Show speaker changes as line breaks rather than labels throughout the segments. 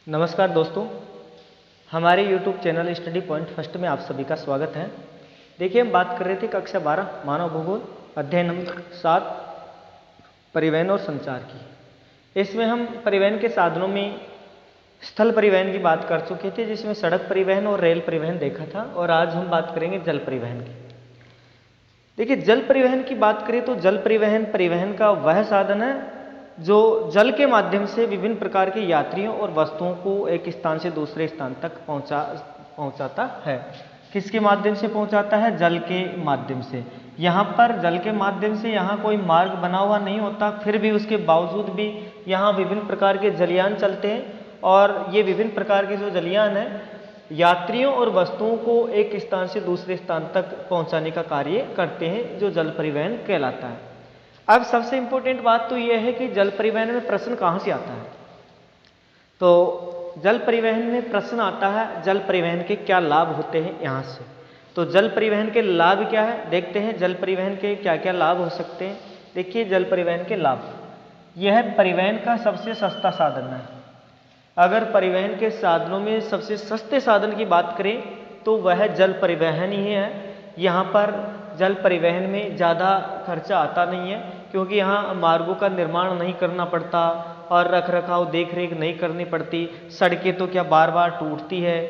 नमस्कार दोस्तों, हमारे YouTube channel study point first में आप सभी का स्वागत है। देखिए, हम बात कर रहे थे कक्षा 12 मानव भूगोल अध्याय नंबर 7 परिवहन और संचार की। इसमें हम परिवहन के साधनों में स्थल परिवहन की बात कर चुके थे, जिसमें सड़क परिवहन और रेल परिवहन देखा था, और आज हम बात करेंगे जल परिवहन की। देखिए, जल परिवहन की बात करें तो जल परिवहन परिवहन का वह साधन है जो जल के माध्यम से विभिन्न प्रकार के यात्रियों और वस्तुओं को एक स्थान से दूसरे स्थान तक पहुंचाता है। किसके माध्यम से पहुंचाता है? जल के माध्यम से। यहाँ पर जल के माध्यम से यहाँ कोई मार्ग बना हुआ नहीं होता, फिर भी उसके बावजूद भी यहाँ विभिन्न प्रकार के जलयान चलते हैं, और ये विभिन्न प्रकार के जो जलयान हैं यात्रियों और वस्तुओं को एक स्थान से दूसरे स्थान तक पहुंचाने का कार्य करते हैं, जो जल परिवहन कहलाता है। अब सबसे इंपॉर्टेंट बात तो यह है कि जल परिवहन में प्रश्न कहाँ से आता है। तो जल परिवहन में प्रश्न आता है जल परिवहन के क्या लाभ होते हैं यहाँ से। तो जल परिवहन के लाभ क्या है, देखते हैं जल परिवहन के क्या क्या लाभ हो सकते हैं। देखिए, जल परिवहन के लाभ, यह परिवहन का सबसे सस्ता साधन है। अगर परिवहन के साधनों में सबसे सस्ते साधन की बात करें तो वह जल परिवहन ही है। यहाँ पर जल परिवहन में ज़्यादा खर्चा आता नहीं है, क्योंकि यहाँ मार्गों का निर्माण नहीं करना पड़ता और रखरखाव देख रेख नहीं करनी पड़ती। सड़कें तो क्या बार बार टूटती है,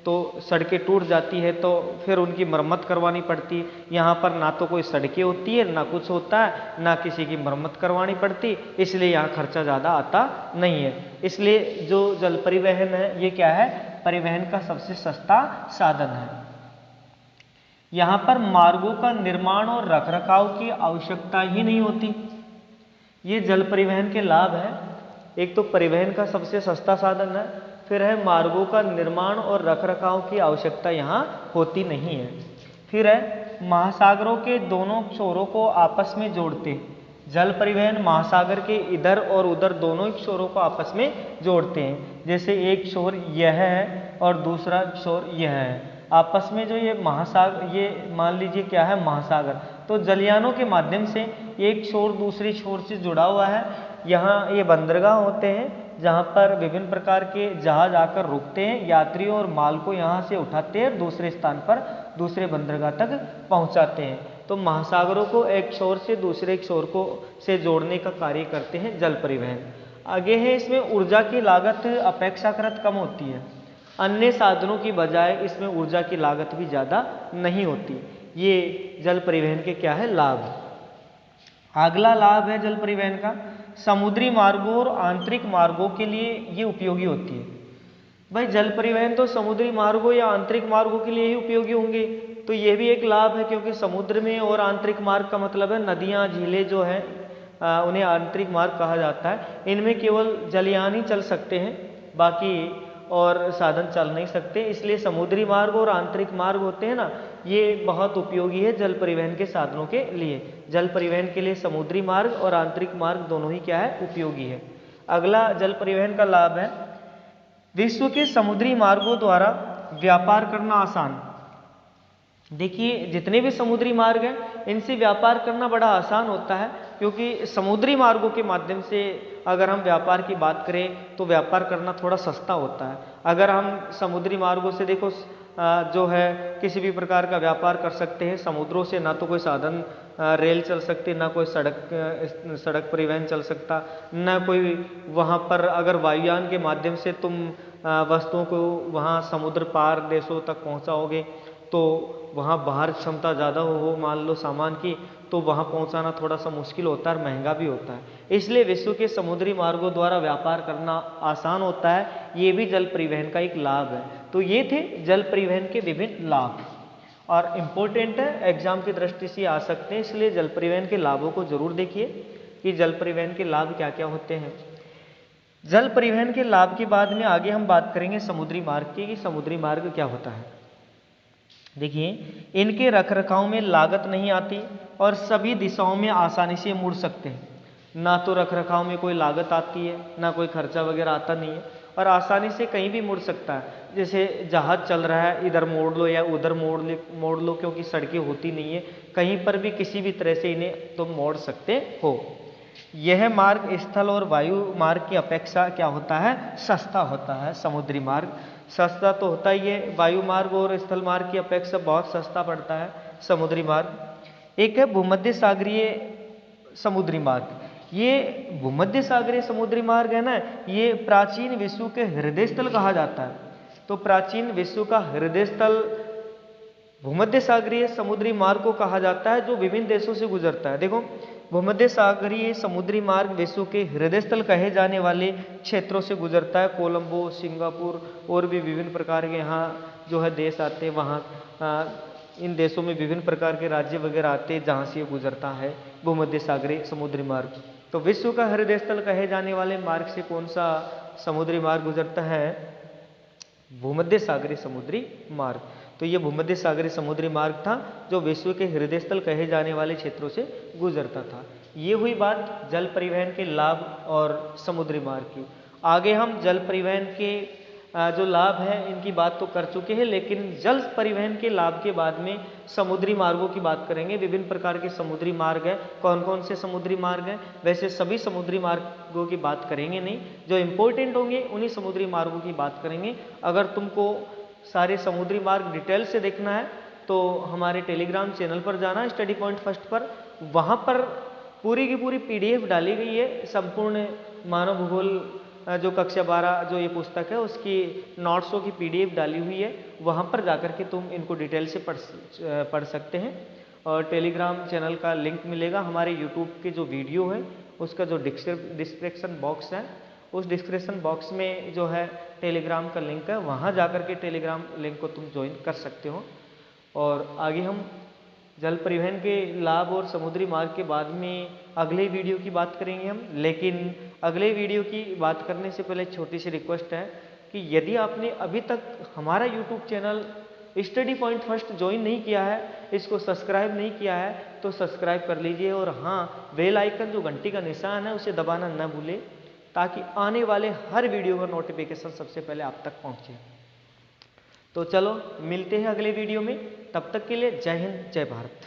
तो सड़कें टूट जाती है तो फिर उनकी मरम्मत करवानी पड़ती। यहाँ पर ना तो कोई सड़कें होती है, ना कुछ होता है, ना किसी की मरम्मत करवानी पड़ती, इसलिए यहाँ खर्चा ज़्यादा आता नहीं है। इसलिए जो जल परिवहन है ये क्या है, परिवहन का सबसे सस्ता साधन है। यहाँ पर मार्गों का निर्माण और रखरखाव की आवश्यकता ही नहीं होती। ये जल परिवहन के लाभ है। एक तो परिवहन का सबसे सस्ता साधन है, फिर है मार्गों का निर्माण और रखरखाव की आवश्यकता यहाँ होती नहीं है। फिर है महासागरों के दोनों छोरों को आपस में जोड़ते। जल परिवहन महासागर के इधर और उधर दोनों ही छोरों को आपस में जोड़ते हैं। जैसे एक छोर यह है और दूसरा छोर यह है, आपस में जो ये महासागर, ये मान लीजिए क्या है, महासागर, तो जलयानों के माध्यम से एक छोर दूसरी छोर से जुड़ा हुआ है। यहाँ ये बंदरगाह होते हैं जहाँ पर विभिन्न प्रकार के जहाज आकर रुकते हैं, यात्रियों और माल को यहाँ से उठाते हैं, दूसरे स्थान पर दूसरे बंदरगाह तक पहुँचाते हैं। तो महासागरों को एक छोर से दूसरे छोर को से जोड़ने का कार्य करते हैं जल परिवहन। आगे है, इसमें ऊर्जा की लागत अपेक्षाकृत कम होती है। अन्य साधनों की बजाय इसमें ऊर्जा की लागत भी ज़्यादा नहीं होती। ये जल परिवहन के क्या है, लाभ। अगला लाभ है जल परिवहन का, समुद्री मार्गों और आंतरिक मार्गों के लिए ये उपयोगी होती है। भाई, जल परिवहन तो समुद्री मार्गों या आंतरिक मार्गों के लिए ही उपयोगी होंगे, तो ये भी एक लाभ है, क्योंकि समुद्र में और आंतरिक मार्ग का मतलब है नदियाँ झीलें जो हैं उन्हें आंतरिक मार्ग कहा जाता है। इनमें केवल जलयान ही चल सकते हैं, बाकी और साधन चल नहीं सकते। इसलिए समुद्री मार्ग और आंतरिक मार्ग होते हैं ना, ये बहुत उपयोगी है जल परिवहन के साधनों के लिए। जल परिवहन के लिए समुद्री मार्ग और आंतरिक मार्ग दोनों ही क्या है, उपयोगी है। अगला जल परिवहन का लाभ है, विश्व के समुद्री मार्गों द्वारा व्यापार करना आसान। देखिए, जितने भी समुद्री मार्ग हैं इनसे व्यापार करना बड़ा आसान होता है, क्योंकि समुद्री मार्गों के माध्यम से अगर हम व्यापार की बात करें तो व्यापार करना थोड़ा सस्ता होता है। अगर हम समुद्री मार्गों से देखो जो है किसी भी प्रकार का व्यापार कर सकते हैं। समुद्रों से ना तो कोई साधन रेल चल सकती, ना कोई सड़क परिवहन चल सकता, ना कोई वहाँ पर अगर वायुयान के माध्यम से तुम वस्तुओं को वहाँ समुद्र पार देशों तक पहुँचाओगे तो वहाँ बाहर क्षमता ज़्यादा हो मान लो सामान की, तो वहाँ पहुँचाना थोड़ा सा मुश्किल होता है और महंगा भी होता है। इसलिए विश्व के समुद्री मार्गों द्वारा व्यापार करना आसान होता है। ये भी जल परिवहन का एक लाभ है। तो ये थे जल परिवहन के विभिन्न लाभ, और इम्पोर्टेंट है, एग्जाम की दृष्टि से आ सकते हैं, इसलिए जल परिवहन के लाभों को जरूर देखिए कि जल परिवहन के लाभ क्या क्या होते हैं। जल परिवहन के लाभ के बाद में आगे हम बात करेंगे समुद्री मार्ग की, कि समुद्री मार्ग क्या होता है। देखिए, इनके रखरखाव में लागत नहीं आती और सभी दिशाओं में आसानी से मुड़ सकते हैं। ना तो रखरखाव में कोई लागत आती है, ना कोई खर्चा वगैरह आता नहीं है, और आसानी से कहीं भी मुड़ सकता है। जैसे जहाज चल रहा है, इधर मोड़ लो या उधर मोड़ लो, क्योंकि सड़कें होती नहीं है, कहीं पर भी किसी भी तरह से इन्हें तुम मोड़ सकते हो। यह मार्ग स्थल और वायु मार्ग की अपेक्षा क्या होता है, सस्ता होता है। समुद्री मार्ग सस्ता तो होता ही है, वायु मार्ग और स्थल मार्ग की अपेक्षा बहुत सस्ता पड़ता है समुद्री मार्ग। एक है भूमध्य सागरीय समुद्री मार्ग। ये भूमध्य सागरीय समुद्री मार्ग है ना, ये प्राचीन विश्व के हृदय स्थल कहा जाता है। तो प्राचीन विश्व का हृदय स्थल भूमध्य सागरीय समुद्री मार्ग को कहा जाता है, जो विभिन्न देशों से गुजरता है। देखो, भूमध्य सागरीय समुद्री मार्ग विश्व के हृदय स्थल कहे जाने वाले क्षेत्रों से गुजरता है। कोलंबो, सिंगापुर और भी विभिन्न प्रकार के यहाँ जो है देश आते हैं, वहाँ इन देशों में विभिन्न प्रकार के राज्य वगैरह आते हैं जहाँ से ये गुजरता है भूमध्य सागरीय समुद्री मार्ग। तो विश्व का हृदय स्थल कहे जाने वाले मार्ग से कौन सा समुद्री मार्ग गुजरता है, भूमध्य सागरीय समुद्री मार्ग। तो ये भूमध्य सागरीय समुद्री मार्ग था जो विश्व के हृदय स्थल कहे जाने वाले क्षेत्रों से गुजरता था। ये हुई बात जल परिवहन के लाभ और समुद्री मार्ग की। आगे हम जल परिवहन के जो लाभ है इनकी बात तो कर चुके हैं, लेकिन जल परिवहन के लाभ के बाद में समुद्री मार्गों की बात करेंगे। विभिन्न प्रकार के समुद्री मार्ग है, कौन कौन से समुद्री मार्ग हैं, वैसे सभी समुद्री मार्गों की बात करेंगे नहीं, जो इंपॉर्टेंट होंगे उन्हीं समुद्री मार्गों की बात करेंगे। अगर तुमको सारे समुद्री मार्ग डिटेल से देखना है तो हमारे टेलीग्राम चैनल पर जाना, स्टडी पॉइंट फर्स्ट पर। वहाँ पर पूरी की पूरी PDF डाली गई है, संपूर्ण मानव भूगोल जो कक्षा 12 जो ये पुस्तक है उसकी नोट्सों की PDF डाली हुई है। वहाँ पर जाकर के तुम इनको डिटेल से पढ़ सकते हैं। और टेलीग्राम चैनल का लिंक मिलेगा, हमारे यूट्यूब के जो वीडियो है उसका जो डिस्क्रिप्शन बॉक्स है, उस डिस्क्रिप्शन बॉक्स में जो है टेलीग्राम का लिंक है, वहाँ जाकर के टेलीग्राम लिंक को तुम ज्वाइन कर सकते हो। और आगे हम जल परिवहन के लाभ और समुद्री मार्ग के बाद में अगले वीडियो की बात करेंगे हम। लेकिन अगले वीडियो की बात करने से पहले छोटी सी रिक्वेस्ट है कि यदि आपने अभी तक हमारा YouTube channel study point first join नहीं किया है, इसको सब्सक्राइब नहीं किया है, तो सब्सक्राइब कर लीजिए। और हाँ, बेल आइकन जो घंटी का निशान है उसे दबाना न भूलें, ताकि आने वाले हर वीडियो का नोटिफिकेशन सबसे पहले आप तक पहुँचे। तो चलो मिलते हैं अगले वीडियो में, तब तक के लिए जय हिंद, जय भारत।